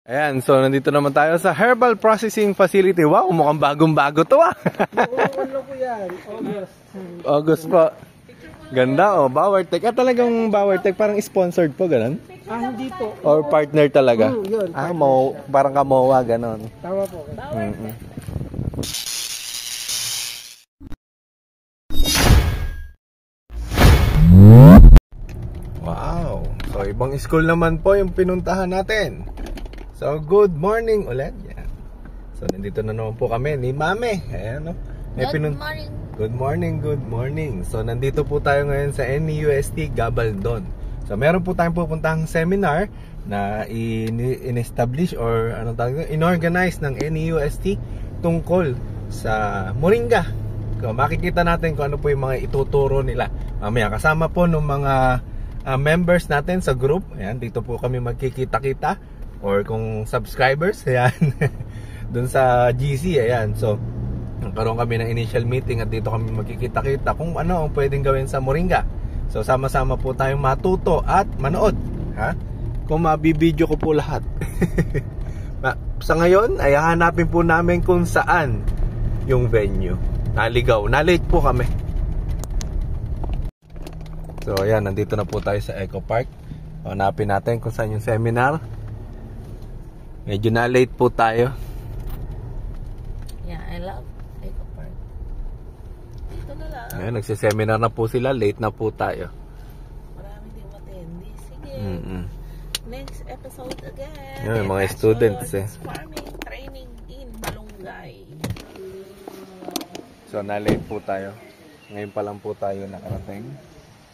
Ayan, so nandito naman tayo sa Herbal Processing Facility. Wow, mukhang bagong-bago to ah. Ano po yan? August. August po. Ganda oh, Bowertech. Talagang Bowertech, parang sponsored po, ganun? Hindi po. Or partner talaga? Yun. Parang kamowa, ganun. Tama po. Wow. So, ibang school naman po yung pinuntahan natin. So, good morning ulit. Yan. So, nandito na naman po kami ni Mame. Ayan, no? Morning. Good morning, good morning. So, nandito po tayo ngayon sa NEUST Gabaldon. So, meron po tayong pupuntahang seminar na in-establish or anong tawag ito? In-organize ng NEUST tungkol sa Moringa. So, makikita natin kung ano po yung mga ituturo nila. Mamaya, kasama po ng mga members natin sa group. Ayan, dito po kami magkikita-kita. Or kung subscribers, ayan. Dun sa GC, ayan. So, nagkaroon kami ng initial meeting at dito kami magkikita-kita kung ano ang pwedeng gawin sa Moringa. So, sama-sama po tayong matuto at manood. Ha? Kung mabibideo ko po lahat. Sa ngayon, ay hanapin po namin kung saan yung venue. Naligaw. Nalate po kami. So, ayan. Nandito na po tayo sa Eco Park. Hanapin natin kung saan yung seminar. Medyo na late po tayo. Yeah, I love Eco Park. Dito na lang. Ayan, nagsiseminar na po sila. Late na po tayo. Marami din matindi. Sige. Next episode again. Ayan, mga students Farming training in Malunggay. So, na late po tayo. Ngayon pa lang po tayo nakarating.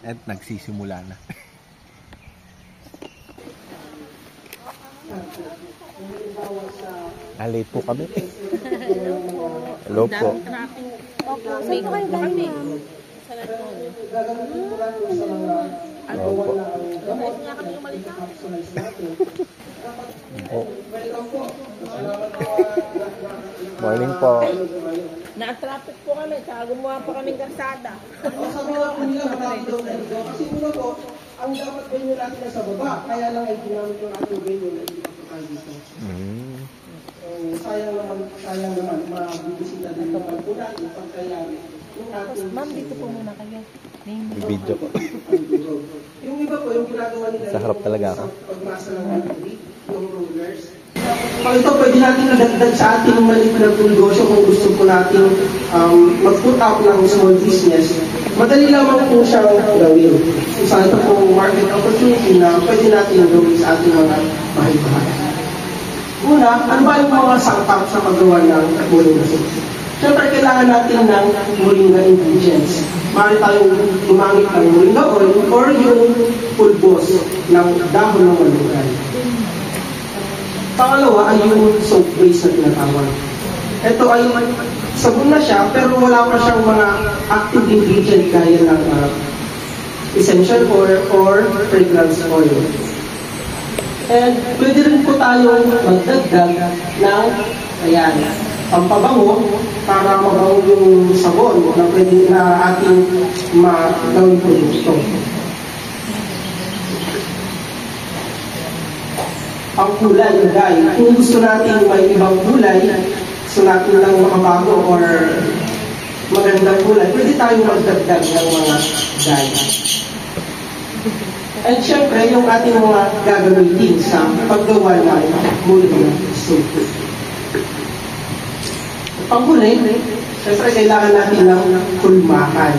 At nagsisimula na. Late po kami. Hello po. May kami. Hello po. Morning po. Na-traffic po kami. Tsaka gumawa pa kaming karsada. Sabi nga po nila, makakapit na dito. Kasi muna po, ang dapat venue natin na sa baba. Kaya lang ay ginamit yung ating venue na dito tayo dito. So, sayang naman, mabibisita din naman po natin pagkayari. Ma'am, dito po muna kayo. Video ko. Yung iba po, yung ginagawa nila. Sa harap talaga ako. Pagmasa ng tubig, yung rollers. Pag ito, pwede natin nadagdag sa ating maliit na negosyo kung gusto po natin mag-put out ng small business. Madali lamang po siyang gawin. Isa ito po market opportunity na pwede natin gawin sa ating mga bahay-bahay. Una, ano ba yung mga sangkap sa paggawa ng moringa sauce? Siyempre, kailangan natin ng moringa ingredients. Maaari tayong gumamit ng moringa oil or yung pulbos ng dahon ng malunggay. Pangalawa ay yung soap base na tinatawag. Ito ay sabon na siya pero wala pa siyang mga active ingredient gaya ng essential oil or fragrance oil. And pwede rin po tayong magdagdag ng pampabango para mabango yung sabon na pwede na ating magawing produkto. Ang kulay, guys. Kung gusto natin may ibang kulay, gusto natin lang makabago or magandang kulay, pwede tayong magdagdag ng mga dye. And syempre, yung ating mga gagamitin sa paggawa ng moringa soup. Panghuli, syempre kailangan natin ng kulmakan.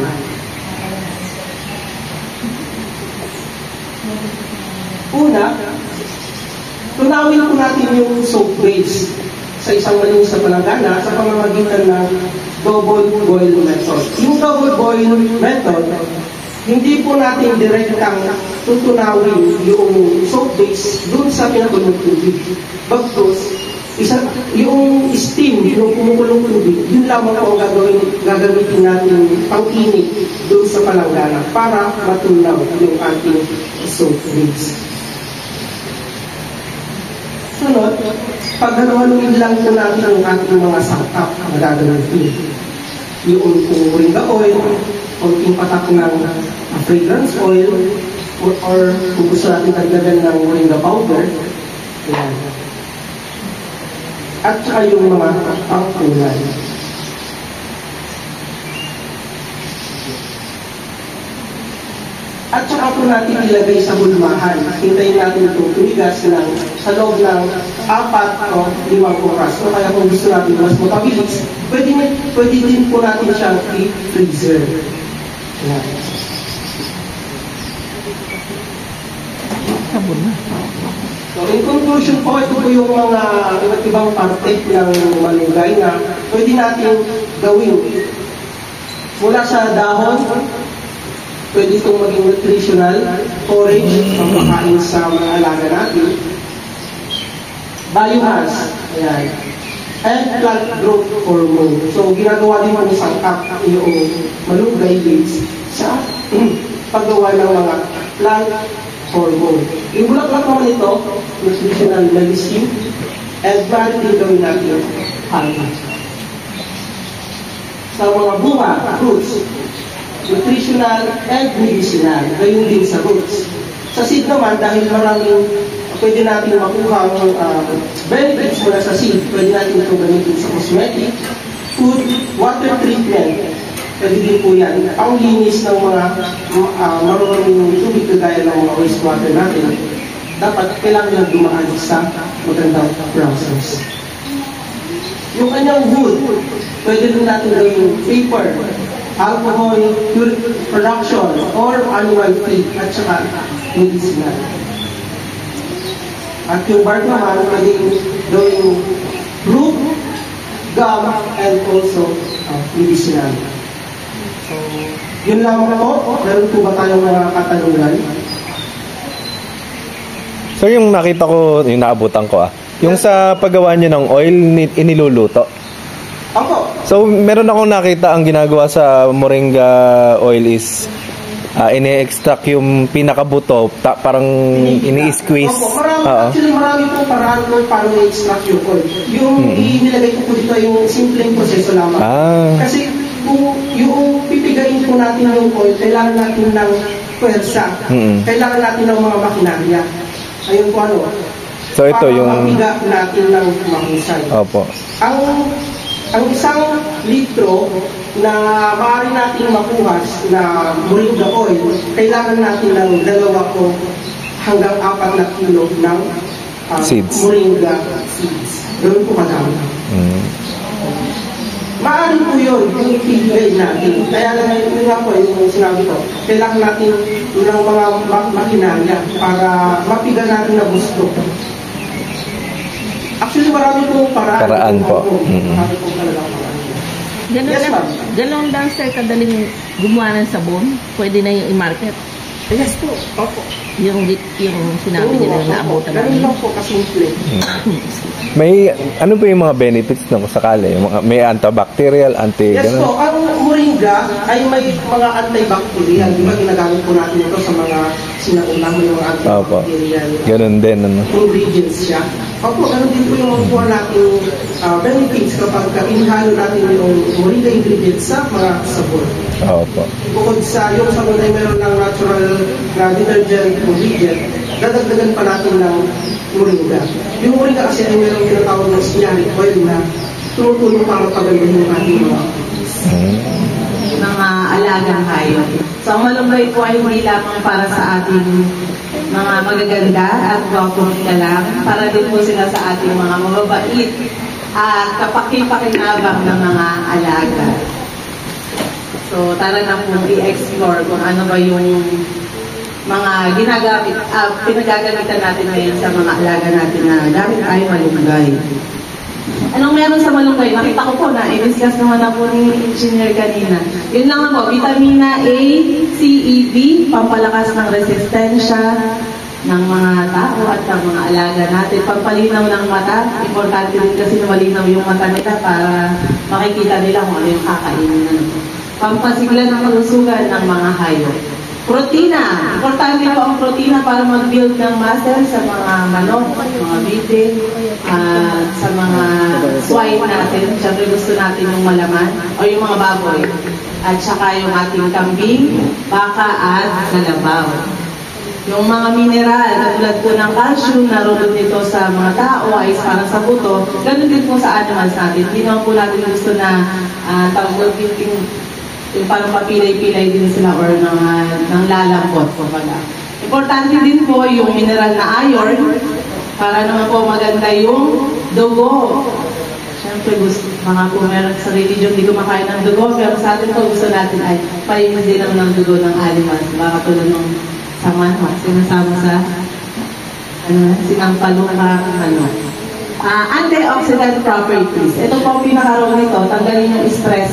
Una, tunawin po natin yung soap base sa isang malinis na palanggana sa pamamagitan ng double boil method. Yung double boil method, hindi po natin direktang tutunawin yung soap base dun sa pinakulong tubig. Bagtos, yung steam, yung kumukulong tubig, yun lamang po ang gagamitin natin pang-init dun sa palanggana para matunaw yung ating soap base. Sunod, paghaluin lang po natin ang ating mga sangkap na gagamitin. Yung moringa oil, konting patak ng fragrance oil, or kung gusto natin dagdagan ng moringa powder, yan. at saka yung mga pangkulay. At saka po natin ilagay sa bulmahan. Hintayin natin itong tumigas sa loob ng 4 o 5 oras. O kaya kung gusto natin mas mapabilis, pwede din po natin siyang i-freezer. Yan. So in conclusion po, ito po yung mga iba't ibang parte ng malunggay na pwede natin gawin. Mula sa dahon, pwede itong maging nutritional, forage, pagpakain sa mga alaga natin. Biomass, ayan. And plant growth hormone. So, ginagawa din mo ng sangkap yung malunggay leaves sa paggawa ng mga plant hormone. Yung bulaklak naman ito, nutritional medicine, and maaari din gawin natin honey. Sa mga bunga, fruits, nutritional and medicinal, gayon din sa roots. Sa seed naman, dahil maraming pwede natin makuha benefits mula sa seed, pwede natin ito gamitin sa cosmetic, food, water treatment, pwede din po yan. Ang linis ng mga marunong tubig kagaya ng mga wastewater natin, dapat kailangan lang dumaan sa magandang process. Yung kanyang wood, pwede rin natin gawin paper, alcohol, production, or animal feed, at saka medicinal. At yung bark naman, pwede gawin root, gum, and also medicinal. So, yun lang po. Meron po ba tayong mga katanungan? So yung nakita ko, yung naabutan ko yung sa paggawa niyo ng oil, iniluluto. Ako. So meron akong nakita ang ginagawa sa moringa oil is ini-extract yung pinakabuto, parang ini-squeeze. Opo, actually marami pong paraan kung paano i-extract yung oil. Yung inilagay ko po dito yung simpleng proseso lamang. Kasi kung yung pipigain po natin yung oil, kailangan natin ng pwersa. Kailangan natin ng mga makinarya. Ayun po ano. So ito yung mapiga natin ng mahusay. Opo. Ang 1 litro na maaari natin makuhas na moringa oil, kailangan natin ng 2 hanggang 4 na kilo ng moringa seeds. Ganoon po kadami. Maaari po yun, yung ipigay natin. Kaya lang yun nga po, yung sinabi ko, kailangan natin ng mga makinarya para mapiga natin na gusto. Actually, marami pong paraan po. Marami pong talagang paraan. Ganun lang sir, kadaling gumawa ng sabon, pwede na yung i-market. Yes po, opo. Yung sinabi nila na naabutan namin. Ganun lang po, kasimple. May, ano ba yung mga benefits na kung sakali? May antibacterial, Yes po, ang moringa ay may mga antibacterial. Di ba ginagamit po natin ito sa mga sinaulang yung antibacterial. Ganun din, ano? Ingredients siya. Opo, ganun din po yung makuha natin benefits kapag inihalo natin yung moringa ingredients sa mga sabon. Opo. Bukod sa yung sabon ay meron ng natural detergent ingredient, dadagdagan pa natin ng moringa. Yung moringa kasi ay meron tinatawag ng stearic oil na tumutulong para pagalihin yung ating mga alagang hayop. So ang malunggay po ay hindi lamang para sa ating mga magaganda at gwapong lang, para din po sila sa ating mga mababait at kapaki-pakinabang ng mga alaga. So tara na po i-explore kung ano ba yung mga pinagagamitan natin ngayon sa mga alaga natin na gamit ay malunggay. Anong meron sa malunggay? Nakita ko po na i-discuss naman na po ni Engineer kanina. Yun lang po, vitamina A, C, E, B, pampalakas ng resistensya ng mga tao at ng mga alaga natin. Pagpalinaw ng mata, importante din kasi na malinaw yung mata nila para makikita nila kung ano yung kakainin. Pampasigla ng kalusugan ng mga hayop. Protina. Importante po ang protina para mag-build ng muscle sa mga manok, mga bite, sa mga swine natin. Siyempre gusto natin yung malaman o yung mga baboy. At saka yung ating kambing, baka at kalabaw. Yung mga mineral, katulad po ng calcium, naroon dito sa mga tao, ay para sa buto, ganun din po sa animals natin. Hindi naman po natin gusto na tawag yung parang papilay-pilay din sila or ng lalambot. Importante din po yung mineral na iron, para naman po maganda yung dugo. Siyempre, mga po meron sa religion, hindi kumakain ng dugo, pero sa atin po gusto natin ay painom din ng dugo ng animals. Baka tulad ng manok, sinasama sa sinampalong antioxidant properties. Ito po ang pinaka-role nito, tanggalin yung stress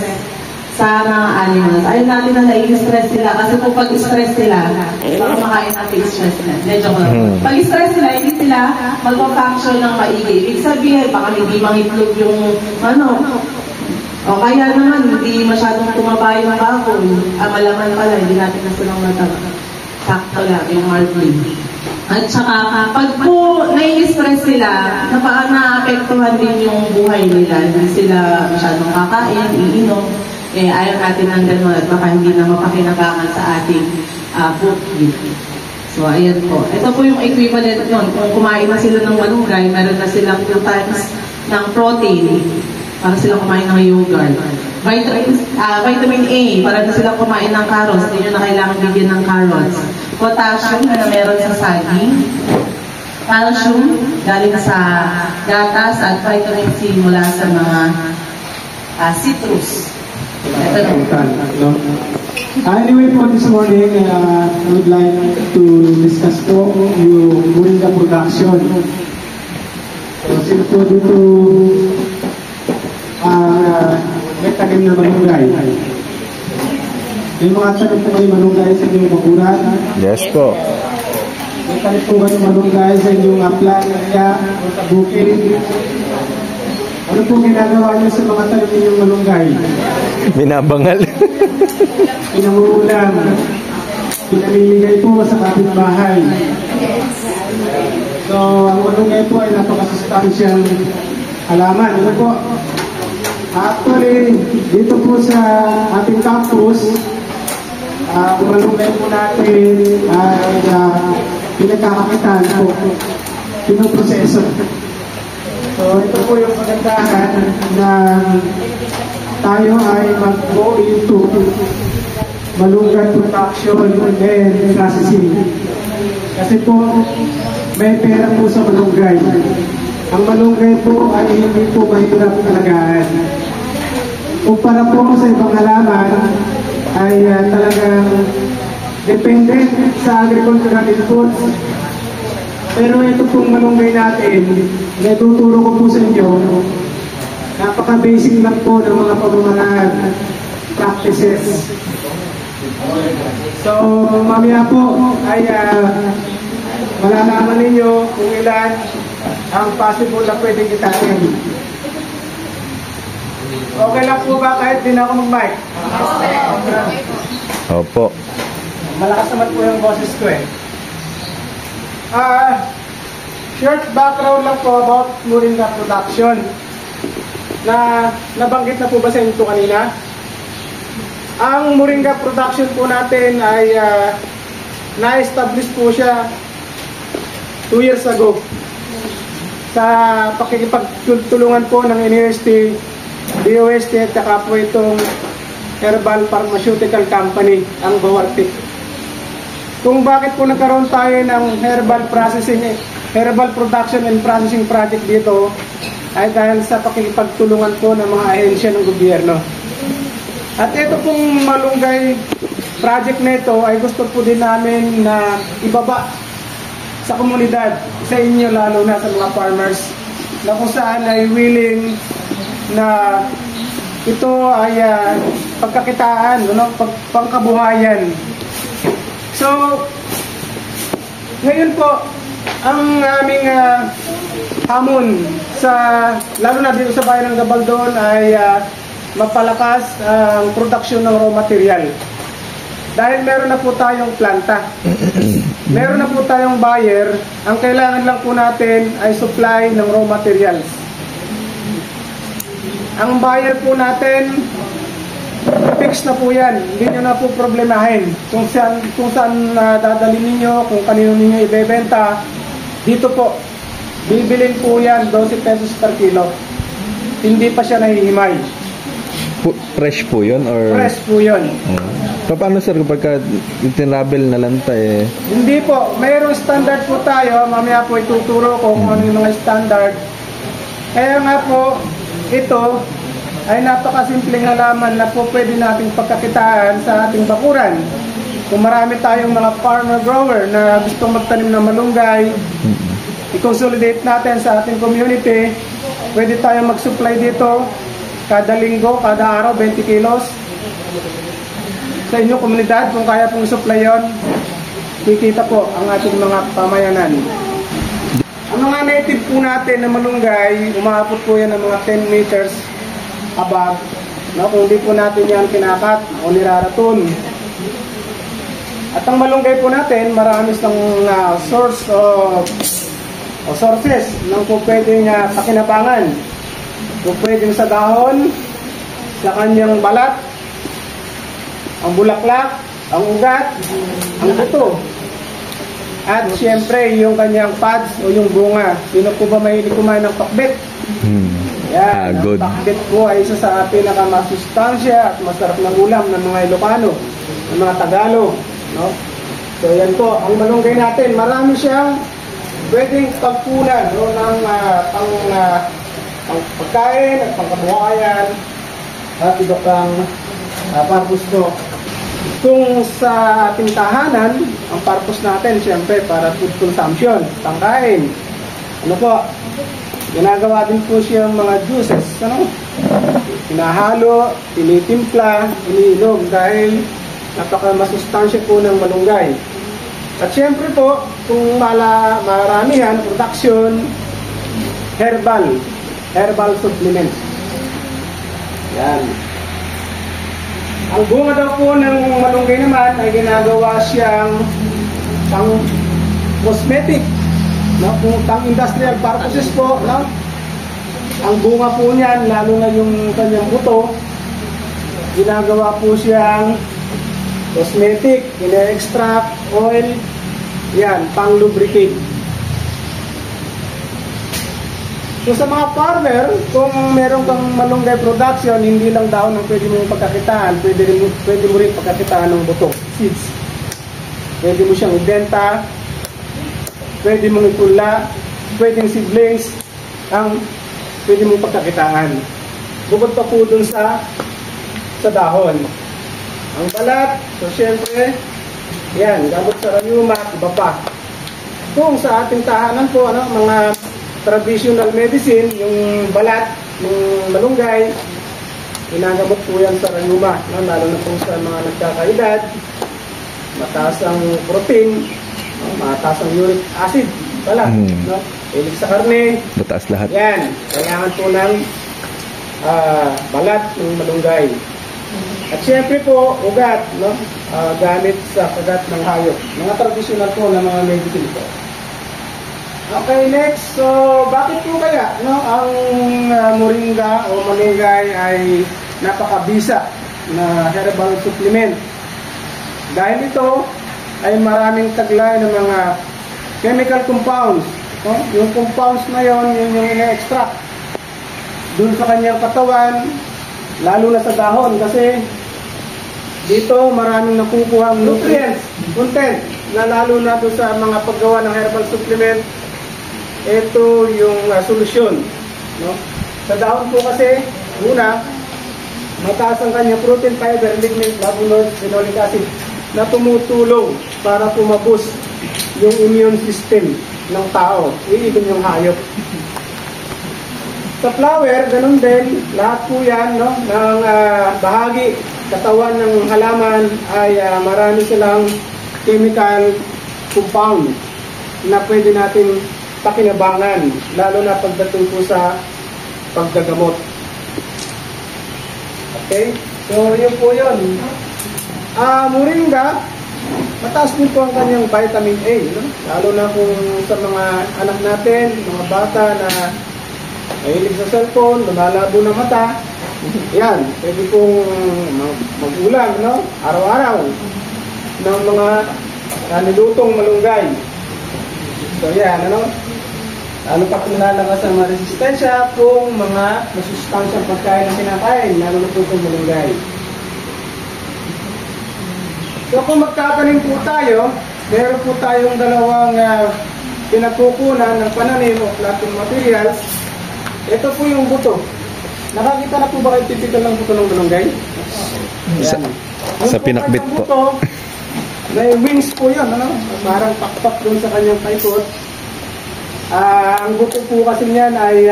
sa mga animals. Ayaw natin na nai-stress sila kasi po pag stress sila, baka makain natin stress na. Medyo ko. Pag stress sila, hindi sila mag-function ng maigi. Ibig sabihin, baka hindi mangitlog yung o kaya naman, hindi masyadong tumaba yung baboy. Malaman pala, hindi natin na silang mataba. Sakto lang, yung hardly. At saka, pag po nai-stress sila, naapektuhan din yung buhay nila. Hindi sila masyadong kakain, iinom. Ayaw natin ng gano'n at baka hindi na mapakinabangan sa ating food. So, ayan po. Ito po yung equivalent nun. Kung kumain na sila ng malunggay, meron na silang 2 times ng protein para silang kumain ng yogurt. Vitamin A, para na silang kumain ng carrots. Hindi nyo na kailangan bigyan ng carrots. Potassium na meron sa saging. Calcium, galing sa gatas at vitamin C mula sa mga citrus. Anyway po, this morning, I would like to discuss po yung moringa production. So, sino po dito may tanim na malunggay? Yung mga tanim po kayo malunggay sa inyong bakuran? Yes po. May tanim po kayo malunggay sa inyong aplan, kaya, bukid. Ano po ginagawa niyo sa mga tanim ninyong malunggay? Binabangal. Pinanguulam. Pinamimigay po sa kapitbahay. So, ang malunggay po ay napakasustansyang halaman. Ano po? Actually, dito po sa ating campus, malunggay po natin ay pinagkakakitan po. Pinoproseso. So, ito po yung kagandahan na tayo ay mag-go into malunggay production and then processing. Kasi po, may pera po sa malunggay. Ang malunggay po ay hindi po mahirap alagaan. Kumpara po sa ibang halaman, ay talagang dependent sa agricultural inputs. Pero ito pong malunggay natin, natuturo ko po sa inyo, napaka-basic lang po ng mga pamamaraan practices. So, mamaya po ay malalaman ninyo kung ilan ang possible na pwedeng kitain. Okay lang po ba kahit din ako mag-mic? Opo. Malakas naman po yung boses ko eh. Short background lang po about moringa production. Nabanggit na po ba sa inyo kanina? Ang moringa production po natin ay na-establish po siya 2 years ago sa pakikipagtulungan po ng University, DOST at saka po itong Herbal Pharmaceutical Company, ang Bawartic. Kung bakit po nagkaroon tayo ng herbal production and processing project dito ay dahil sa pakikipagtulungan po ng mga ahensya ng gobyerno. At ito pong malunggay project na ito ay gusto po din namin na ibaba sa komunidad, sa inyo lalo na sa mga farmers, na kung saan ay willing na ito ay pagkakitaan, pangkabuhayan. So, ngayon po, ang aming hamon lalo na dito sa bayan ng Gabaldon ay mapalakas ang production ng raw material. Dahil meron na po tayong planta, meron na po tayong buyer, ang kailangan lang po natin ay supply ng raw materials. Ang buyer po natin, fresh na po yan. Hindi nyo na po problemahin. Kung saan dadalhin ninyo, kung kanino ninyo ibebenta, dito po. Bibilin po yan, 12 pesos per kilo. Hindi pa siya nahihimay. Fresh po yun? Or... Fresh po yun. Paano sir kapag tinabel na lang tayo? Hindi po. Mayroong standard po tayo. Mamaya po ituturo ko kung ano yung mga standard. Kaya nga po, ito ay napakasimpleng halaman na po pwede nating pagkakitaan sa ating bakuran. Kung marami tayong mga farmer-grower na gustong magtanim ng malunggay, i-consolidate natin sa ating community, pwede tayong mag-supply dito kada linggo, kada araw, 20 kilos. Sa inyong komunidad, kung kaya pong supply yun, kikita po ang ating mga pamayanan. Ang mga native po natin na malunggay, umaabot po yan ng mga 10 meters above. No, kung di po natin yan kinakat o niraraton. At ang malunggay po natin, marami ng source o sources ng po pwedeng pakinabangan. Kung pwedeng sa dahon, sa kanyang balat, ang bulaklak, ang ugat, ang buto. At siyempre, yung kanyang pads o yung bunga. Sino po ba mahilig kumain ng pakbet? Yan, good. Ang pakbet po ay isa sa pinakamasustansya at masarap na ulam ng mga Ilocano, ng mga Tagalog. No? So yan po, ang malunggay natin, marami siyang pwedeng pagpunan no, ng pagkain at pangkabuhayan at iba pang purpose to. Kung sa ating tahanan, ang purpose natin siyempre para food consumption, pangkain. Ano po? Ginagawa din po siyang mga juices, ano? Pinahalo, tinitimpla, iniinom dahil napaka-masustansya po ng malunggay. At siyempre po, kung maramihan, production, herbal supplements. Yan. Ang bunga daw po ng malunggay naman ay ginagawa siyang pang cosmetic, no? Kung pang industrial purposes po, no? Ang bunga po niyan, lalo na yung kanyang buto, ginagawa po siyang cosmetic, ina-extract, oil, yan, pang lubricate. So sa mga farmer, kung meron kang malunggay production, hindi lang daon ang pwede mong pagkakitaan, pwede mo rin pagkakitaan ng buto, seeds. Pwede mo siyang ibenta, pwede mong ipula, pwedeng seedlings, ang pwede mong pagkakitaan. Bukod pa po dun sa dahon. Ang balat, so syempre, yan, gamot sa rayuma, iba pa. Kung sa ating tahanan po, ano, mga traditional medicine, yung balat ng malunggay, ginagamot po yan sa rayuma, no? Lalo na po sa mga nagkakaedad, mataas ang protein, no? Mataas ang uric acid, balat, no? Ilig sa karne, mataas lahat. Yan, kailangan po ng balat ng malunggay. At syempre po, ugat, no? Gamit sa kagat ng hayop. Mga traditional po na mga medicine po. Okay, next. So, bakit po kaya no, ang moringa o malunggay ay napakabisa na herbal supplement? Dahil ito ay maraming taglay ng mga chemical compounds. No? Yung compounds na yon, yun yung ina-extract dun sa kanyang katawan, lalo na sa dahon kasi dito maraming nakukuha ang nutrients, content, na lalo na doon sa mga paggawa ng herbal supplement. Ito yung solusyon, no? Sa dahon po kasi, una, mataas ang kanyang protein, fiber, lignin, flavonoid, phenolic acid na tumutulong para pumaboost yung immune system ng tao, even yung hayop. Sa flower, ganun din, lahat po yan, no, ng bahagi, katawan ng halaman ay marami silang chemical compound na pwede natin pakinabangan, lalo na pagdating po sa paggagamot. Okay? So, yun po yun. Moringa, mataas din po ang kanyang vitamin A, no? Lalo na kung sa mga anak natin, mga bata na mahilig sa cellphone, lumalabo ng mata, Yan, pwede pong mag-ulam, no? Araw-araw ng mga nilutong malunggay. So yan, ano? Lalo pa kung lalakas ang mga resistensya kung mga masustansyang pagkain na kinakain, lalo na po kung malunggay. So kung magkatanim po tayo, meron po tayong dalawang pinagkukunan ng pananim o planting materials. Ito po yung buto. Nakakita na po ba kayo typical ng buto ng malunggay? Sa pinakbit po. Buto, may wings po yun, ano? Parang pakpak doon sa kanyang paikot. Ang buto po kasi niyan ay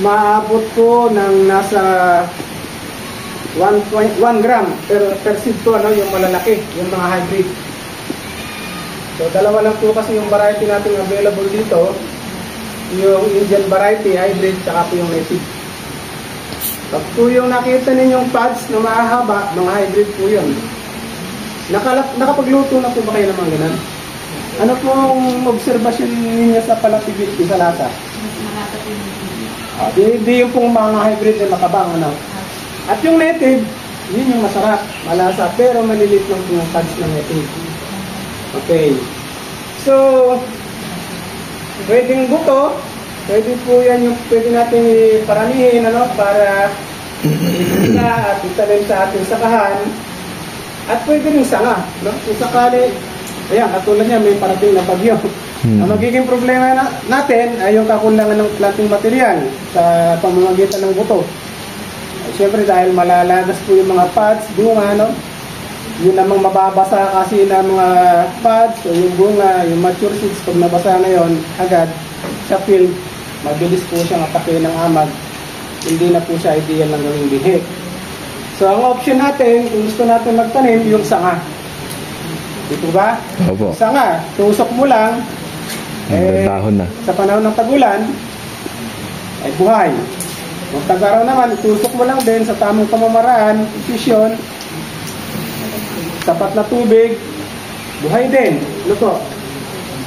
maabot po ng nasa 1.1 gram per seed po, ano, yung malalaki, yung mga hybrid. So dalawa lang po kasi yung variety natin available dito, yung Indian variety, hybrid, tsaka po yung native. Pag po yung nakita ninyong pods na mahahaba, mga hybrid po yun. Nakapagluto na po ba kayo naman ganun? Ano pong obserbasyon ninyo sa palatability sa lasa? Di yung pong mga hybrid na makabang, ano? At yung native, yun yung masarap, malasa, pero malilit lang po yung pods ng native. Okay. So, pwedeng buto, pwede po yan yung pwede natin paramihin, ano, para ita at italim sa ating sakahan. At pwede rin sanga, no? Kung sakali, ayan, katulad niya, may parating na bagyo. Ang magiging problema natin ay yung kakulangan ng planting material sa pamamagitan ng buto. Siyempre dahil malalagas po yung mga pods, bunga, no? Yun namang mababasa kasi na mga pods o yung bunga, yung mature seeds, pag nabasa na yon agad sa field, mabilis po siyang atake ng amag. Hindi na po siya ideal ng gawing bihi. So ang option natin, kung gusto natin magtanim, yung sanga. Dito ba? Opo. Sanga, tusok mo lang, Dahon na. sa panahon ng tagulan, ay buhay. Kung tag-araw naman, itusok mo lang din sa tamang pamamaraan, posisyon, sapat na tubig, buhay din. Ano po?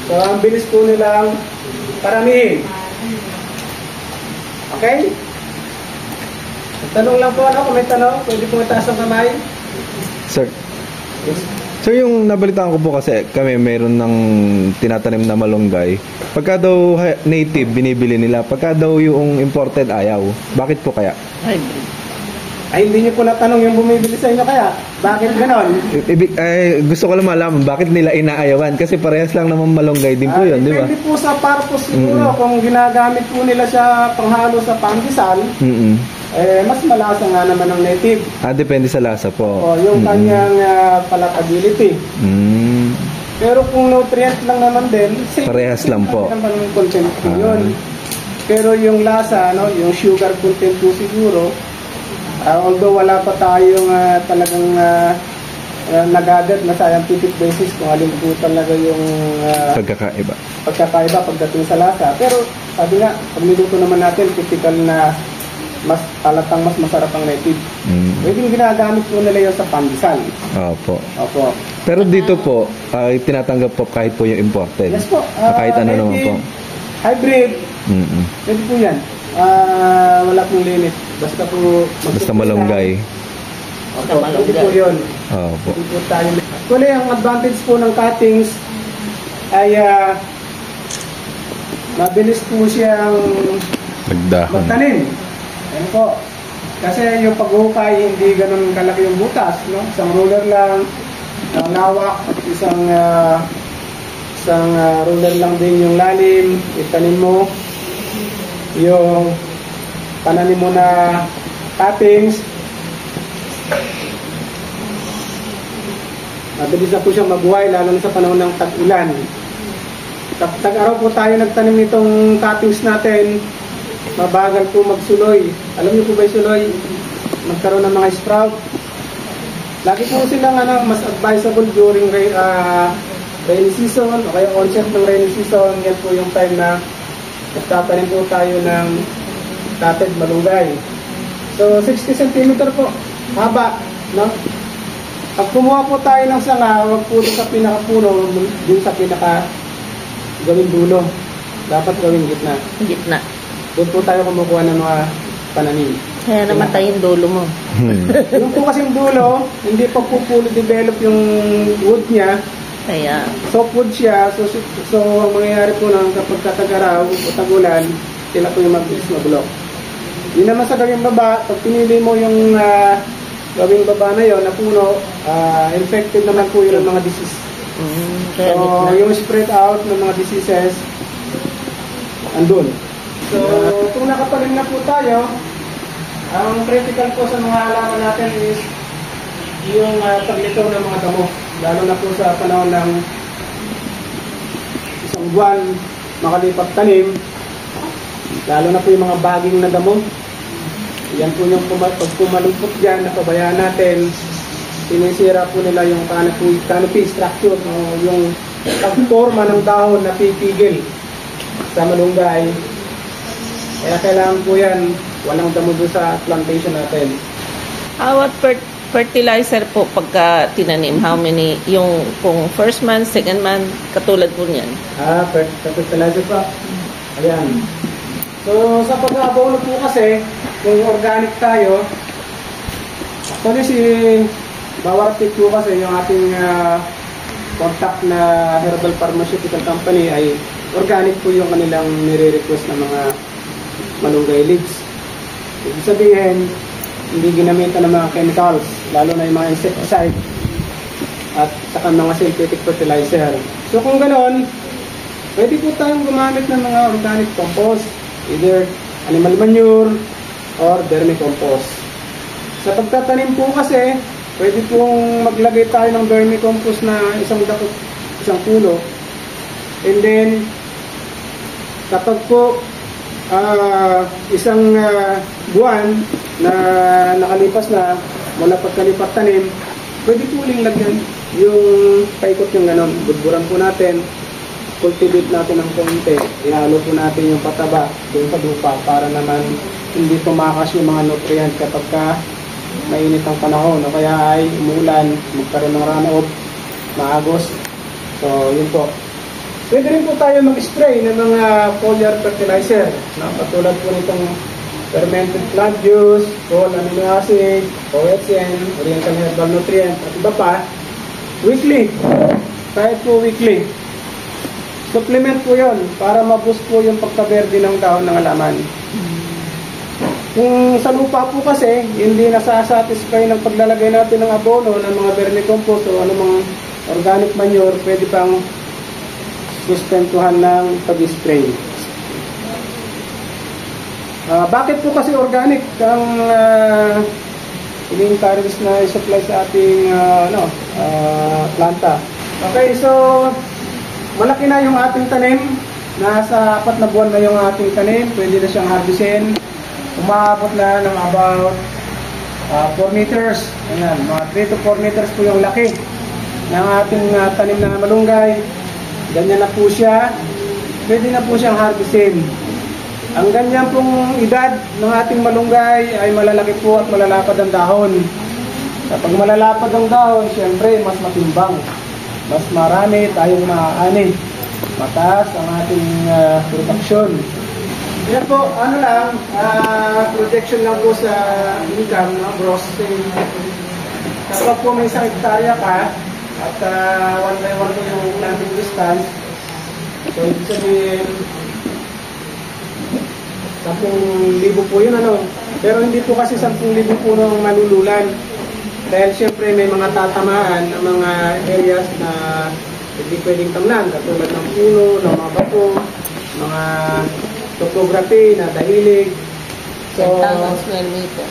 So, ang bilis po nilang paramihin. Okay? Tanong lang po, ano? Kung may tanong, pwede po mataas ang kamay. Sir, Yes. sir, yung nabalitaan ko po kasi kami mayroon ng tinatanim na malunggay. Pagka daw native, binibili nila. Pagka daw yung imported, ayaw. Bakit po kaya? Hybrid. Ay, hindi niyo po natanong yung bumibili sa inyo kaya? Bakit ganon? Gusto ko lang malaman, bakit nila inaayawan? Kasi parehas lang naman malunggay din po yun, di ba? Depende po sa purpose siguro. Kung ginagamit po nila siya panghalo sa pandesal, mas malasa nga naman ang native. Depende sa lasa po. O, yung kanyang palatability. Pero kung nutrient lang naman din, Parehas lang po. naman yung content po yun. Pero yung lasa, no, yung sugar content po siguro, although wala pa tayong talagang nagagat na scientific basis kung alin po talaga yung pagkakaiba pagdating sa lasa. Pero sabi nga, pag niluto naman natin, typical na mas talatang mas masarap ang native. Pwedeng ginagamit po nila yun sa pandesal. Opo. Opo. Pero dito po, tinatanggap po kahit po yung imported. Yes po. Kahit ano naman po. Hybrid. Pwede po yan. Wala pong limit. Basta po Basta malunggay. Opo, pwede po yun. Opo. Pwede po tayo. Actually, ang advantage po ng cuttings ay mabilis po siyang Magdahon. magtanim. Ayan po. Kasi yung paghukay, hindi ganun kalaki yung butas, no? Isang ruler lang, ang lawak, isang ruler lang din yung lalim, itanim mo yung pananim mo na cuttings. Mabilis na po siyang mabuhay, lalo na sa panahon ng tag-ulan. Tag-araw po tayo nagtanim nitong cuttings natin, mabagal po magsuloy. Alam niyo po ba yung suloy? Magkaroon ng mga sprout. Lagi po silang mas advisable during rainy season o kaya onset ng rainy season. Yan po yung time na magtatanim po tayo ng tatted malunggay. So 60 cm po haba, no? Pag kumuha po tayo ng sanga, huwag po sa pinakapuno, dun sa pinaka gawing dulo. Dapat gawing gitna. Gitna. Doon po tayo kumukuha ng mga pananim. Kaya namatay yung dolo mo. Yung po kasing dulo, hindi pa po fully develop yung wood niya. Kaya, Softwood siya, so ang mangyayari po lang kapag katag-araw o tagulan, sila po yung mabilis mabulok. Yun naman sa gawing baba, pag pinili mo yung gawing baba na yon na puno, infected naman po yun ng mga disease. kaya So, yung spread out ng mga diseases, andun. So, kung nakatalim na po tayo, ang critical po sa mga halaman natin is yung paglitaw ng mga damo. Lalo na po sa panahon ng isang buwan makalipat tanim, lalo na po yung mga baging na damo. Yan po yung pag pumalupot dyan, napabayaan natin, sinisira po nila yung canopy structure, yung pagforma ng dahon na pipigil sa malunggay. Kaya kailangan po yan, walang damo doon sa plantation natin. what fertilizer po pagka tinanim? How many? Yung kung first month, second month, katulad po niyan? Fertilizer pa. Ayan. So, sa pag-aabono po kasi, kung organic tayo, actually si Bawartik po kasi yung ating contact na herbal pharmaceutical company ay organic po yung kanilang nire-request na mga malunggay leaves. Ibig sabihin, hindi ginamitan ng mga chemicals, lalo na yung mga insecticide at saka mga synthetic fertilizer. So kung ganoon, pwede po tayong gumamit ng mga organic compost, either animal manure or vermicompost. Sa pagtatanim po kasi, pwede pong maglagay tayo ng vermicompost na isang puno. And then, kapag po isang buwan na nakalipas na mula pagkalipat tanim, pwede po uling lagyan yung paikot yung ganon. Budburan po natin, cultivate natin ng konti, ihalo po natin yung pataba doon sa lupa para naman hindi tumakas yung mga nutrient kapag mainit ang panahon o kaya ay umulan, magkaroon ng runoff, maagos. So yun po. Pwede rin po tayo mag-spray ng mga foliar fertilizer na katulad po nitong fermented plant juice, whole amino acid, OSN, oriental herbal nutrient, at iba pa, weekly. Kahit po weekly. Supplement po yon para ma-boost po yung pagkaberde ng dahon ng halaman. Kung sa lupa po kasi, hindi nasasatisfy ng paglalagay natin ng abono ng mga vermicompost o anumang organic manure, pwede pang sustentuhan ng pag-spray. Bakit po kasi organic ang ini-encourage na i-supply sa ating planta? Okay, so malaki na yung ating tanim. Nasa 4 na buwan na yung ating tanim. Pwede na siyang harvestin. Umabot na ng about 4 meters. Ayan, mga 3 to 4 meters po yung laki ng ating tanim na malunggay. Ganyan na po siya. Pwede na po siyang harvestin. Ang ganyan pong edad ng ating malunggay ay malalaki po at malalapad ang dahon. Kapag malalapad ang dahon, siyempre mas matimbang. Mas marami tayong maaani. Mataas ang ating production. Yan po, projection lang po sa income, gross. Kapag po may isang hektarya ka, at 1 by 1 po yung planting distance, so ibig sabihin 10,000 po yun pero hindi po kasi 10,000 po nung malululan dahil syempre may mga tatamaan ng mga areas na hindi pwedeng tamnan katulad ng puno, ng mga bato, mga topography na dahilig. So 10,000 square meter.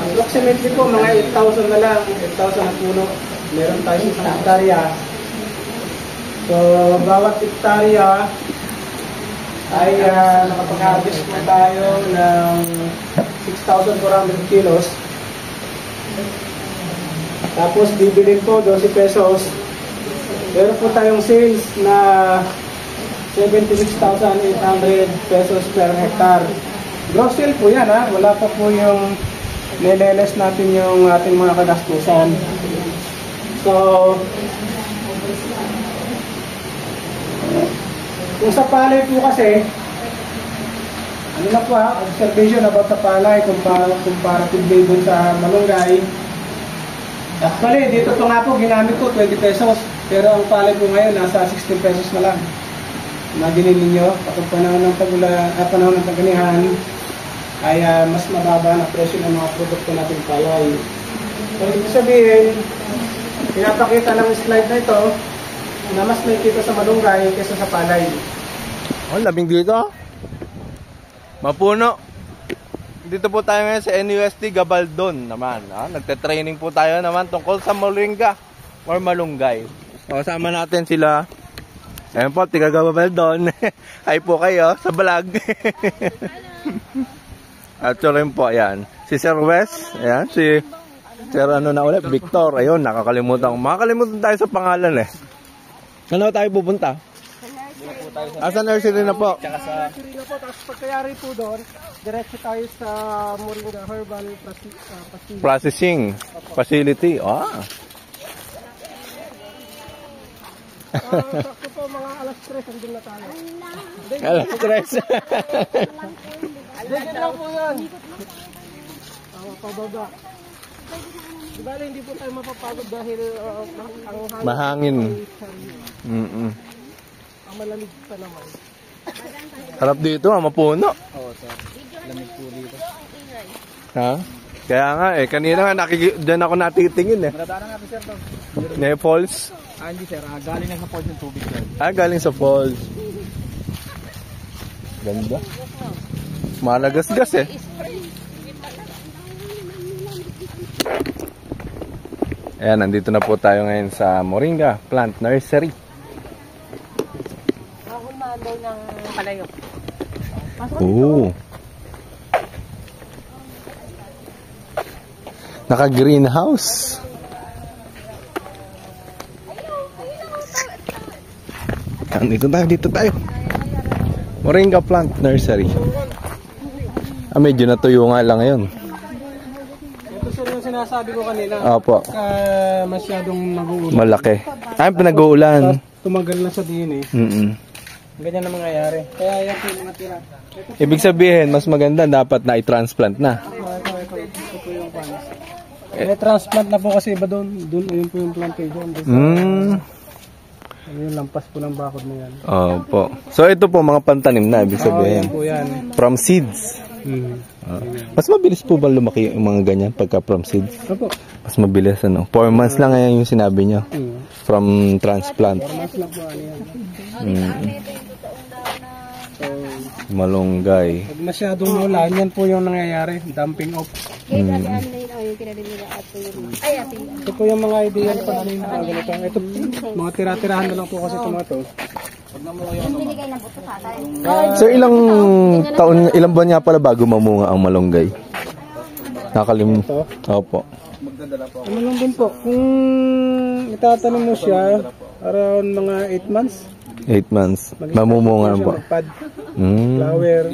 Approximately po mga 8,000 na lang, 8,000 na puno. Meron tayo isang hektarya. So, bawat hektarya ay nakapag-harvest po tayo ng 6,400 kilos. Tapos, bibilin po 12 pesos. Meron po tayong sales na 76,800 pesos per hectare. Gross sale po yan, ha? Wala pa po yung nileles natin yung ating mga kagastusan. So, kung sa palay po kasi, Ano na po observation about sa palay, comparatively dun sa malunggay. Actually, dito po nga po, ginamit ko 20 pesos. Pero ang palay po ngayon, nasa 16 pesos na lang. Imaginin ninyo, kapag panahon ng tag-anihan, ay mas mababa na presyo ng mga produkto natin palay. So, ibig sabihin, pinapakita ng slide na ito, na mas may kita sa malunggay kaysa sa palay. Oh, labing dito. Mapuno. Dito po tayo ngayon sa NUST Gabaldon naman. Nagte-training po tayo naman tungkol sa moringa or malunggay. Kasama natin sila. Ayan po, tiga Gabaldon. Hi po kayo sa vlog. At rin po, ayan. Si Sir Wes, ayan, si Sir Victor. Ayun, makakalimutan tayo sa pangalan eh. Ano tayo pupunta? Sa nursery na po. Nursery na po, tapos pagkayari po doon, diretso tayo sa Moringa Herbal Processing Facility. Sakto po, mga alas 3, andun na tayo. Alas 3. Dito lang po yan. Pababa. Dibali, hindi po tayo mapapagod dahil ang mahangin. Ang malamig pa naman. Harap dito, mapuno. Oo, sir. Lamig po dito. Ha? Kaya nga kanina nga dyan ako natitingin eh. Madadaanan natin, sir, to. Ne falls? Hindi, sir. Galing na sa falls yung tubig, sir. Galing sa falls. Ganda. Malagasgas eh. Ayan, nandito na po tayo ngayon sa Moringa Plant Nursery. Daw ng palayok. Naka-greenhouse. Dito tayo. Moringa Plant Nursery. Medyo natuyo nga lang ngayon. Ito, sir, yung sinasabi ko kanina. Opo. Masyadong nag-uulan. Malaki. Pinag-uulan. Tumagal na sa din eh. Ganyan na mangyayari. Kaya yan po yung mga tira. Ibig sabihin, mas maganda dapat na i-transplant na. Ito po yung plants. May transplant na po kasi iba doon. Yun po yung plantation. Yung lampas po ng bakod na yan. Opo. So ito po mga pantanim na, ibig sabihin. Yan po yan. From seeds. Mas mabilis po ba lumaki yung mga ganyan pagka from seeds? Opo. Mas mabilis 4 months lang ngayon yung sinabi nyo. From transplant. 4 months lang po yan. So, malunggay. pag masyadong ulan, yan po yung nangyayari. Dumping off. Ito po yung mga ideal pa namin na ganito. Ito, mga tira-tirahan na lang po kasi tomato. So ilang buwan nga pala bago mamunga ang malunggay? Opo. Ano lang din po, kung itatanong mo siya, around mga 8 months. 8 months. Mamumunga po. Pad, flower,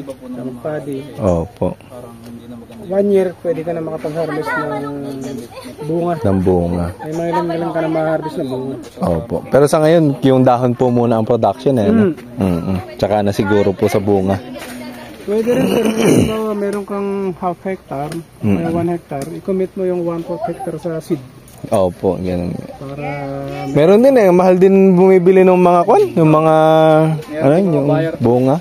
paddy. Opo. 1 year, pwede ka na makapag-harvest ng bunga. Ng bunga. May mga ilang ka na ma-harvest ng bunga. Opo. Pero sa ngayon, yung dahon po muna ang production eh. Tsaka na siguro po sa bunga. Pwede rin, sir, kung meron kang half hectare, 1 hectare, i-commit mo yung 1/4 hectare sa seed. Opo, ganun. Para meron din mahal din bumibili ng mga yung mga yung bunga.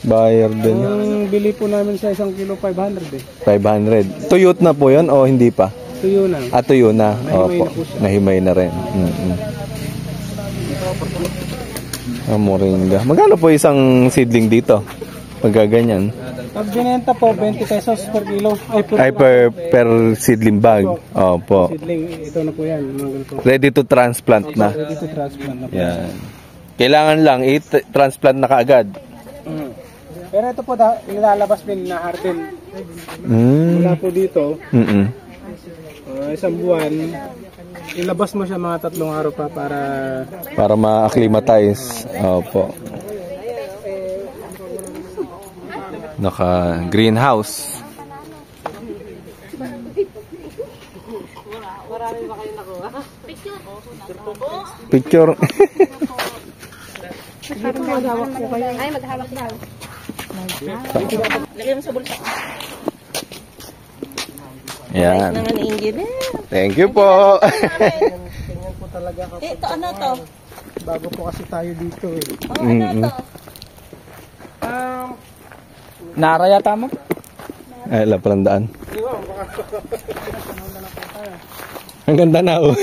Buyer din. Ang bili po namin sa 1 kilo 500 eh. 500. Tuyot na po 'yon o hindi pa? Tuyo na. Tuyo na. Opo. Nahimay na rin. Moringa. Magkano po isang seedling dito? Pagkaganyan. Pag binenta po 20 pesos per kilo. Per seedling bag. Opo. Seedling, ito na po yan. Ready to transplant na. Ready to transplant na po. Yan. Kailangan lang i-transplant na kaagad. Pero ito po, nilalabas din na harden. Mula po dito, isang buwan, ilabas mo siya mga 3 araw pa para ma-acclimatize. Opo. Naka-greenhouse. Marami ba kayo nakuha? Picture. Ay, maghawak daw. Lagay mo sa bulsa. Yan. Naman engineer. Thank you po. Tingnan po talaga kapag Ito ano to? bago po kasi tayo dito eh. Oh, ano to? Nara yata mo? Ay, wala palang daan. Diba, baka Ang ganda na, oh.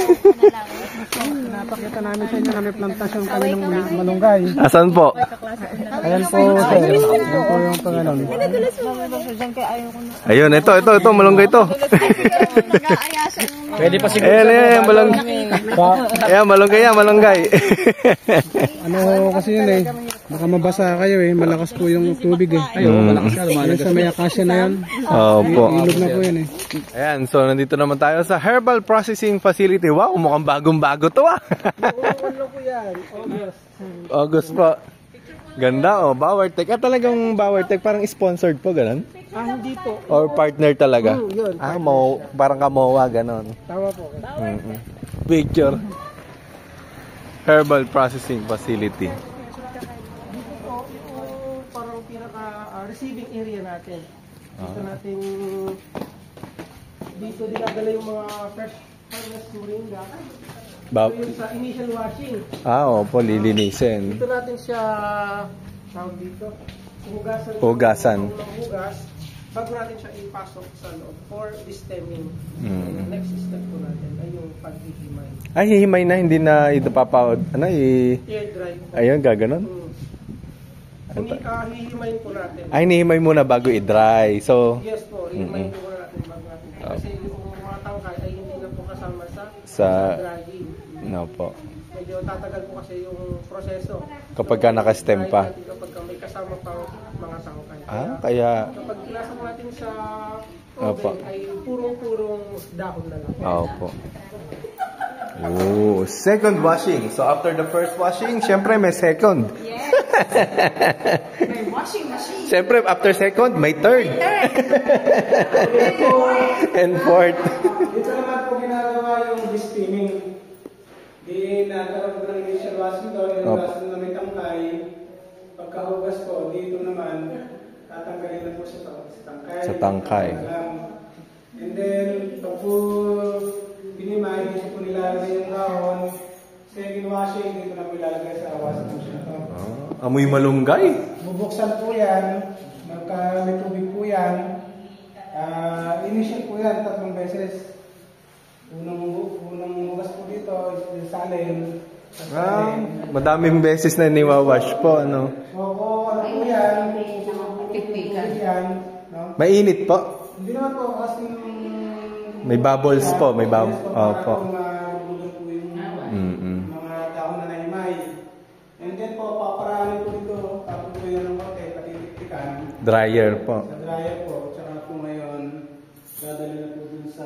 napakita namin sa inyo na may plantasyon kami ng malunggay. Asan po? Ayan po, sir. Ayan po yung pangalan. Ayun, ito, malunggay ito. Pwede pa siguro. Ayan, malunggay. Ayan, malunggay. Ano kasi yun eh. Baka mabasa kayo eh. Malakas po yung tubig eh. Malakas ka. Lumalag sa may akasya na yan. Opo. Ilog na po yan eh. Ayan, so nandito naman tayo sa Herbal Processing Facility. Wow, mukhang bagong-bago to ah. Ano po yan? August po. Ganda oh, Bowertech. Talagang Bowertech, parang sponsored po, ganun? Hindi po. Or partner talaga? Yun. Parang kamowa, ganun. Tama po. Picture. Herbal Processing Facility. Parang pinaka-receiving area natin. Dito dinadala yung mga fresh harvest moringa. Yung sa initial washing. Opo, lilinisin. Dito natin siya tawag dito. Hugasan. Hugas. Bago natin siya ipasok sa loob for stemming. Next step po natin ay yung paghihimay. Ay, hihimay na, hindi na ito papaod. Air dry. Ayun, gaganon. Hihimayin po natin. Ay, hinihimay muna bago i-dry. So, Yes po, hihimayin po natin bago natin. Kasi yung mga tangkay ay hindi na po kasama sa drying. No po. Medyo tatagal po kasi yung proseso. Kapag ka naka-stem pa. Kapag may kasama pa mga tangkay. Kaya... Kapag ilasa mo natin sa Opo. oven ay purong-purong dahon na lang. Opo. Oh, second washing. So after the first washing, syempre may second. Yes. May washing machine. Syempre after second, may third. And fourth. Dito naman po ginagawa yung steaming. Di nagkaroon ng initial washing doon, nilabasan na may tangkay. Pagkahugas po, dito naman, tatanggalin na po sa tangkay. Sa tangkay. And then, pag po pinimay, dito po nilalagay yung dahon. Second washing, dito na po ilalagay sa washing machine. Amoy malunggay. Bubuksan po yan, may tubig po yan. Initial po yan, 3 beses. Unang hugas po dito, salin. Madaming beses na niwawash po, ano? So, ano po yan? Yan, no? Mainit po. Hindi naman po, kasi May bubbles po, may bubbles. Opo. Mga dahon na naimay. And then po, paparanin po dito, tapos po yan ng konti, patitiktikan. Dryer po. Sa dryer po, tsaka po ngayon, dadali na po dun sa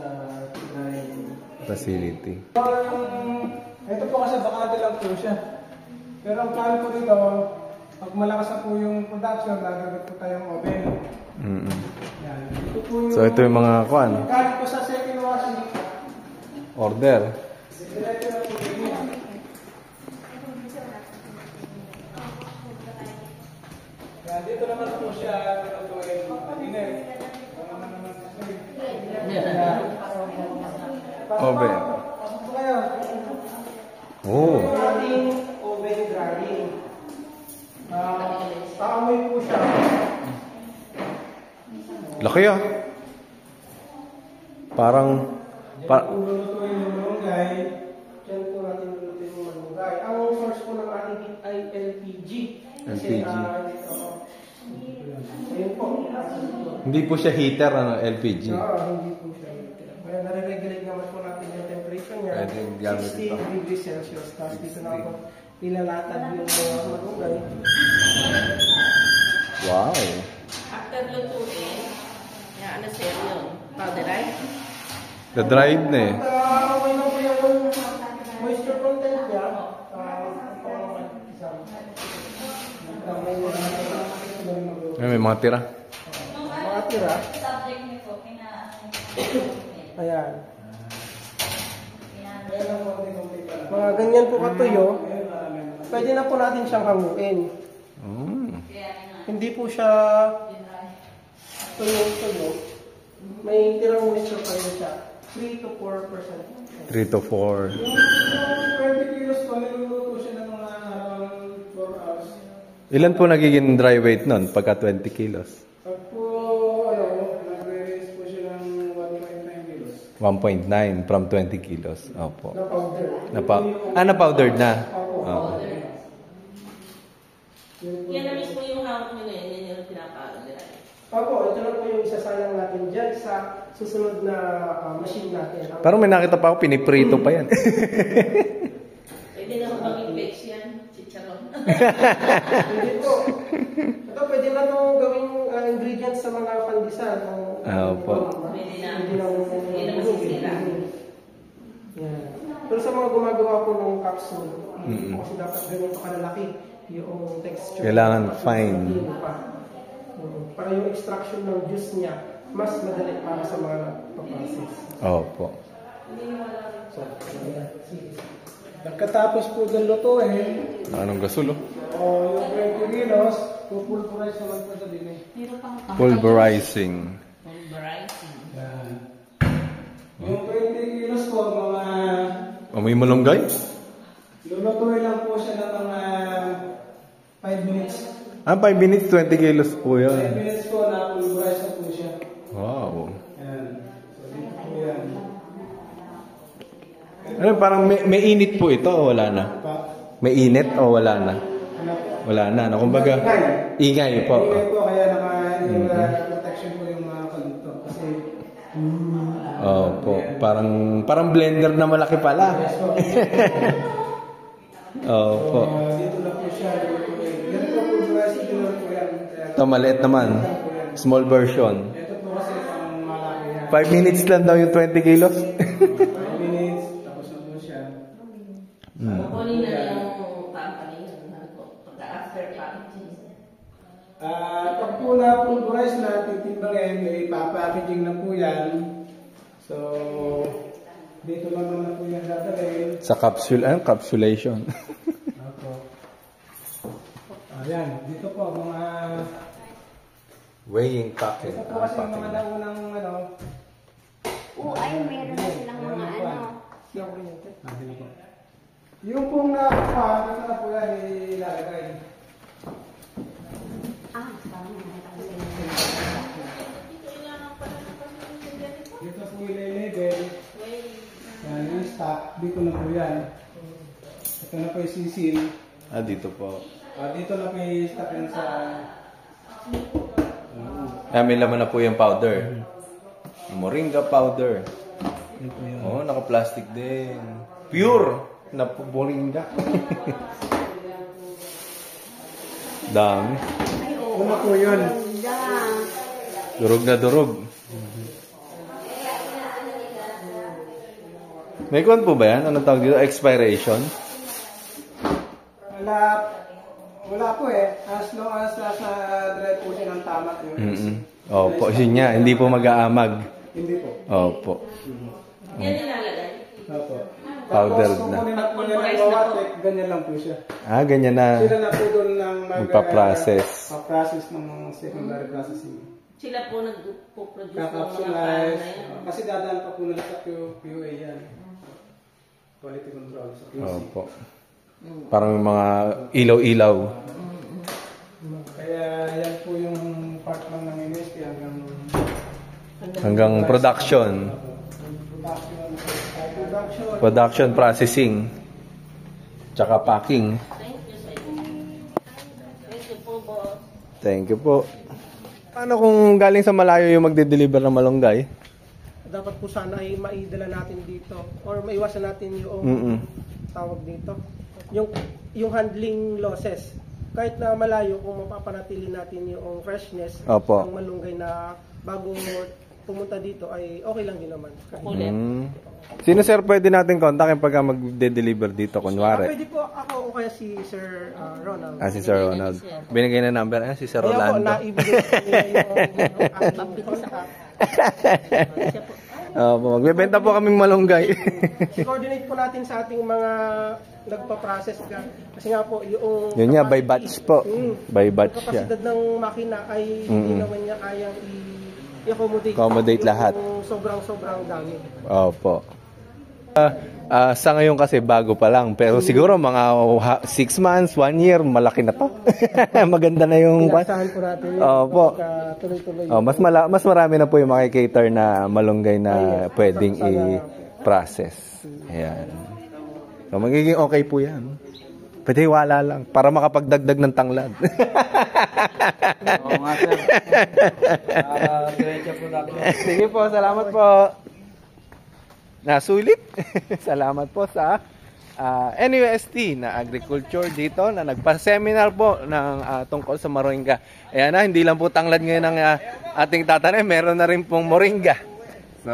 drying Facility. Ito po kasi bakante lang po siya. Pero ang plan po dito, pag malakas na po yung production, gagawin po tayong oven. Yan. Ito po yung, So ito yung mga kuan. kahit po sa second washing, Order. diretso na po yun. Yan, dito naman po siya gagawin. Oven. Pasok po kayo. Oh. Ito ating oven drying. Paamoy po siya. Laki ah. Parang... Lulutuin yung malunggay. Diyan po natin lulutuin yung malunggay. Ang source po ng ating heat ay LPG. LPG. Ayun po. Hindi po siya heater, ano, LPG. Hindi po siya. Kaya nare-regulate naman po natin yung temperature niya. Pwede yung gamit 60 ito. degrees Celsius. Tapos dito na po ilalatag yung mga malunggay. Wow. After lutuin, ano sir yun? Powderize? The-dried na eh. Okay na po yung moisture content niya. May mga tira. Mga tira. Ayan. Mga ganyan po katuyo. Pwede na po natin siyang hanguin. hindi po siya tuyo. May tirang moisture pa rin siya. 3 to 4%. 3 to 4. Yung 20 kilos ko, niluluto siya ng mga around 4 hours. Ilan po nagiging dry weight nun pagka 20 kilos? Pag po, nag-release po siya ng 1.9 kilos. 1.9 from 20 kilos. Opo. Na powder. Na-powdered na. Opo. Yan na mismo yung hawak nyo na yan yung pinapalo nila. Opo, ito na po yung isasalang natin dyan sa susunod na machine natin. Parang may nakita pa ako, piniprito pa yan. Pwede naman maging bex yan, chicharon. Hindi po. Ito, pwede na ito gawing ingredients sa mga pandesal. Opo. Pwede na. Hindi na masisira. Yan. Pero sa mga gumagawa po ng capsule, kasi dapat ganyan pa kalalaki yung texture. Kailangan fine. Para yung extraction ng juice niya, mas madali para sa mga process. Opo. So, sige. Pagkatapos po ng lutuin, Anong gasulo? yung 20 kilos, pupulpurize naman po sa din eh. Pulverizing. Yan. Yung 20 kilos po, mga Amoy malunggay? lulutuin lang po siya ng mga 5 minutes. 5 minutes, 20 kilos po 5 yun. minutes po na pulverize na po siya. Wow. Yan. So, dito po yan. Ano, parang may init po ito o wala na? Pa. May init o wala na? Ano po? Wala na. No? Kumbaga, ingay po. Ingay po, kaya yung protection po yung mga kaluto. Kasi, Opo. Parang blender na malaki pala. Opo. dito lang po siya. Yan po pulverize, dito lang po yan. Ito maliit naman. Small version. Ito po kasi pang malaki yan. 5 minutes lang daw yung 20 kilos. 5 minutes, tapos na po siya. Kukunin na yung company pagka-after packaging. Pag po na-pulverize na, titimbangin, may packaging na po yan. So, dito lang naman po yan dadalhin. Sa capsule, capsulation. Ako. Ayan, dito po mga... Weighing packing. Ito po kasi mga naunang Ay, meron na silang mga ano. dito po. Yung pong nakuha, dito na po yan ilalagay. Dito po ililagay. Yan, yung stock. Dito na po yan. Ito na po yung sisil. Dito po. Dito na po yung stock yan sa... May laman na po yung powder. Moringa powder. Ito yun. Oh, naka-plastic din. Pure na moringa. Dami. Una po yun. Durog na durog. May kwan po ba yan? Anong tawag dito? Expiration? Wala po eh. As long as nasa dry po siya ng tama yun. Opo, yun nga. Hindi po mag-aamag. Hindi po. Opo. Yan nilalagay. Opo. Powdered Tapos na. kung na po niya ng bawatek, ganyan lang po siya. Ganyan na. Sila na po doon ng Magpa-process. Pa-process ng secondary processing. Sila po nagpo-produce ng mga Kakapsulize. na yan. Kasi dadaan pa po nila sa QA yan. Quality control sa QC. Opo. Parang mga ilaw-ilaw. Kaya yan po yung part lang ng MSP Hanggang production. Production processing. Tsaka packing. Thank you, sir. Thank you po, boss. Thank you po. Paano kung galing sa malayo yung magde-deliver ng malunggay? Dapat po sana ay maidala natin dito or maiwasan natin yung tawag dito. Yung handling losses. Kahit na malayo, kung mapapanatili natin yung freshness Opo. ng malunggay na bago pumunta dito ay okay lang din naman. Sino sir pwede natin kontakin pagka magde-deliver dito, kunwari? Pwede po ako o kaya si Sir Ronald. Si Sir Ronald. Binigay na number. Si Sir Kaya po, Rolando. naibigay ko niya yung aking contact. Magbebenta po kaming malunggay. I-coordinate po natin sa ating mga nagpa-process ka. Kasi nga po, yung Yun nga, by batch po. By batch yung siya. kapasidad ng makina ay hindi naman niya kayang Accommodate lahat. Yung sobrang dami. Opo. Sa ngayon kasi bago pa lang. Pero siguro mga 6 months, 1 year, malaki na to. Maganda na yung... Inasahan po natin yun. Opo. Tuloy-tuloy. Mas marami na po yung makikater na malunggay na pwedeng i-process. Ayan. So, magiging okay po yan. Pwede wala lang. Para makapagdagdag ng tanglad. Oo nga, sir. Diretso po natin. Sige po, salamat po. Nasulit. Salamat po sa NUST na agriculture dito na nagpa-seminar po ng tungkol sa moringa. Ayan na, hindi lang po tanglad ngayon ang ating tatanim. Meron na rin pong moringa. So,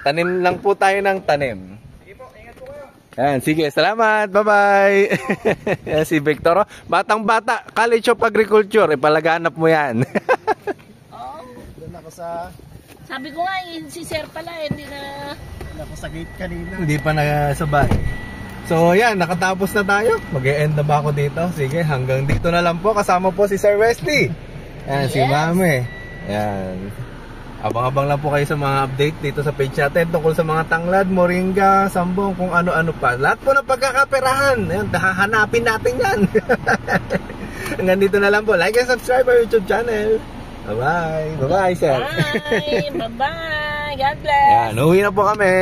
tanim lang po tayo ng tanim. Ayan, sige, salamat. Bye-bye. Ayan, si Victor. Batang-bata, College of Agriculture. Ipalaganap mo yan. Doon ako sa... Sabi ko nga, si Sir pala, hindi na... Doon ako sa gate kanina. Hindi pa nasabay. So, yan, nakatapos na tayo. Mag-e-end na ba ako dito? Sige, hanggang dito na lang po. Kasama po si Sir Wesley. Ayan, si Mami. Ayan. Abang-abang lang po kayo sa mga update dito sa page natin tungkol sa mga tanglad, moringa, sambong, kung ano-ano pa. Lahat po ng pagkakaperahan. Ayan, hahanapin natin yan. Hanggang dito na lang po. Like and subscribe our YouTube channel. Bye-bye. Bye-bye, Sir. Bye! Bye-bye! God bless! Ayan, uwi na po kami.